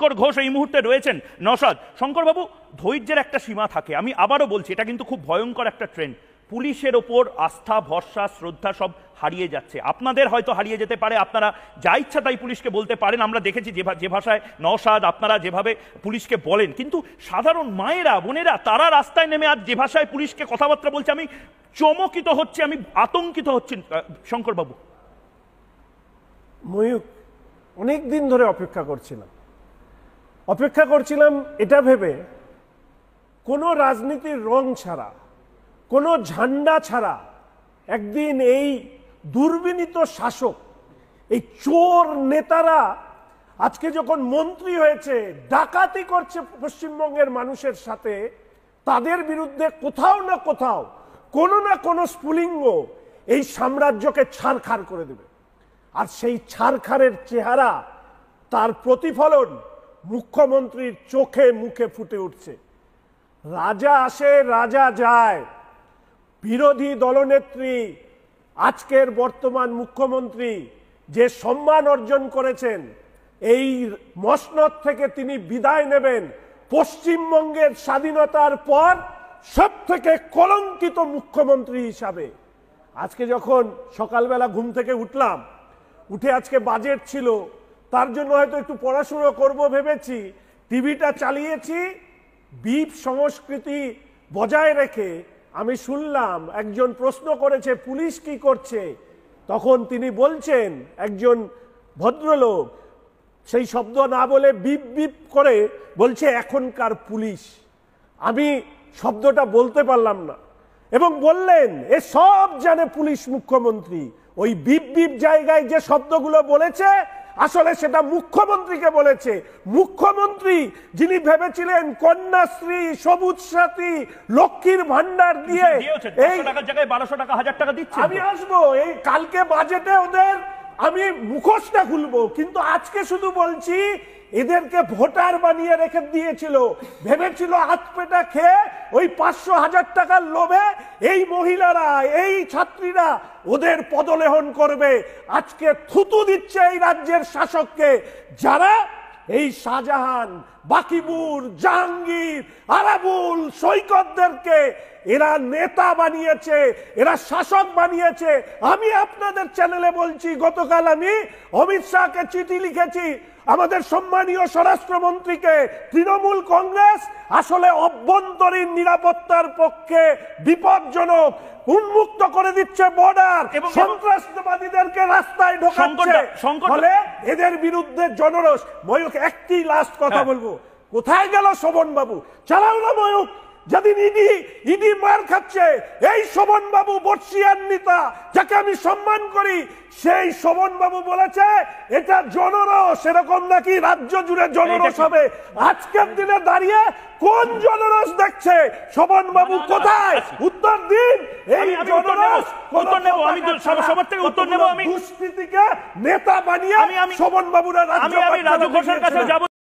শঙ্কর ঘোষ এই মুহূর্তে রয়েছেন। নওশাদ, শঙ্করবাবু, ধৈর্যের একটা সীমা থাকে। আমি আবারও বলছি, এটা কিন্তু খুব ভয়ঙ্কর একটা ট্রেন্ড। পুলিশের ওপর আস্থা, ভরসা, শ্রদ্ধা সব হারিয়ে যাচ্ছে। আপনাদের হয়তো হারিয়ে যেতে পারে, আপনারা যা ইচ্ছা তাই পুলিশকে বলতে পারেন, আমরা দেখেছি যে ভাষায় নওশাদ আপনারা যেভাবে পুলিশকে বলেন, কিন্তু সাধারণ মায়েরা, বোনেরা, তারা রাস্তায় নেমে আজ যে ভাষায় পুলিশকে কথাবার্তা বলছে, আমি চমকিত হচ্ছে, আমি আতঙ্কিত হচ্ছি। শঙ্করবাবু। ময়ূক, অনেক দিন ধরে অপেক্ষা করছিলাম এটা ভেবে, কোনো রাজনীতির রং ছাড়া, কোনো ঝান্ডা ছাড়া একদিন এই দুর্বিনীত শাসক, এই চোর নেতারা আজকে যখন মন্ত্রী হয়েছে, ডাকাতি করছে পশ্চিমবঙ্গের মানুষের সাথে, তাদের বিরুদ্ধে কোথাও না কোথাও কোনো না কোনো স্ফুলিঙ্গ এই সাম্রাজ্যকে ছারখার করে দেবে। আর সেই ছারখারের চেহারা, তার প্রতিফলন মুখ্যমন্ত্রীর চোখে মুখে ফুটে উঠছে। রাজা আসে, রাজা যায়। বিরোধী দলনেত্রী, আজকের বর্তমান মুখ্যমন্ত্রী যে সম্মান অর্জন করেছেন, এই মসনদ থেকে তিনি বিদায় নেবেন পশ্চিমবঙ্গের স্বাধীনতার পর সব থেকে কলঙ্কিত মুখ্যমন্ত্রী হিসাবে। আজকে যখন সকালবেলা ঘুম থেকে উঠলাম, উঠে আজকে বাজেট ছিল, তার জন্য হয়তো একটু পড়াশুনো করব ভেবেছি, টিভিটা চালিয়েছি, বিপ সংস্কৃতি বজায় রেখে আমি শুনলাম একজন প্রশ্ন করেছে পুলিশ কি করছে, তখন তিনি বলছেন, একজন ভদ্রলোক, সেই শব্দ না বলে বিপ বিপ করে বলছে এখনকার পুলিশ। আমি শব্দটা বলতে পারলাম না, এবং বললেন এ সব জানে পুলিশ মুখ্যমন্ত্রী। ওই বিপ বিপ জায়গায় যে শব্দগুলো বলেছে, আসলে সেটা মুখ্যমন্ত্রীকে বলেছে। মুখ্যমন্ত্রী যিনি ভেবেছিলেন কন্যাশ্রী, সবুজ সাথী, লক্ষ্মীর ভান্ডার দিয়ে এই টাকার জায়গায় 1200 টাকা, 1000 টাকা দিচ্ছে। আমি আসবো এই কালকে বাজেটে ওদের আমি মুখোশটা খুলবো, কিন্তু আজকে শুধু বলছি এদেরকে ভোটার বানিয়ে রেখে দিয়েছিল। ভেবেছিল হাত পেটা খেয়ে ওই 500-1000 টাকার লোভে এই মহিলারা, এই ছাত্রীরা ওদের পদলেহন করবে। আজকে থুতু দিচ্ছে এই রাজ্যের শাসককে, যারা এই শাহজাহান, বাকিবুর, জাহাঙ্গীর, আরাবুল, সৈকতদেরকে এরা নেতা বানিয়েছে, এরা শাসক বানিয়েছে। আমি আপনাদের চ্যানেলে বলছি, গতকাল আমি অমিত শাহকে চিঠি লিখেছি, আমাদের সম্মানীয় স্বরাষ্ট্রমন্ত্রীকে। তৃণমূল কংগ্রেস আসলে অভ্যন্তরীণ নিরাপত্তার পক্ষে বিপজ্জনক, উন্মুক্ত করে দিচ্ছে বর্ডার, সন্ত্রাসবাদীদেরকে রাস্তায় ঢোকাচ্ছে, ফলে এদের বিরুদ্ধে জনরোষ। ময়ূক, একটি লাস্ট কথা বলবো, কোথায় গেল শোভন বাবু? চালাও না ময়ূক। যেদিন ইডি মার খাচ্ছে, এই শোভন বাবু বর্ষিয়ান নেতা, যাকে আমি সম্মান করি, সেই শোভন বাবু বলেছে এটা জনরোষ, এরকম নাকি রাজ্য জুড়ে জনরোষ হবে। আজকের দিনে দাঁড়িয়ে কোন জনরোষ দেখছে শোভন বাবু? কোথায়? উত্তর দিন। এই জনরোষ সবার থেকে উত্তর নেব। আমি দুষ্কৃতীকে নেতা বানিয়ে শোভন বাবুরা রাজ্য কাছে যাব।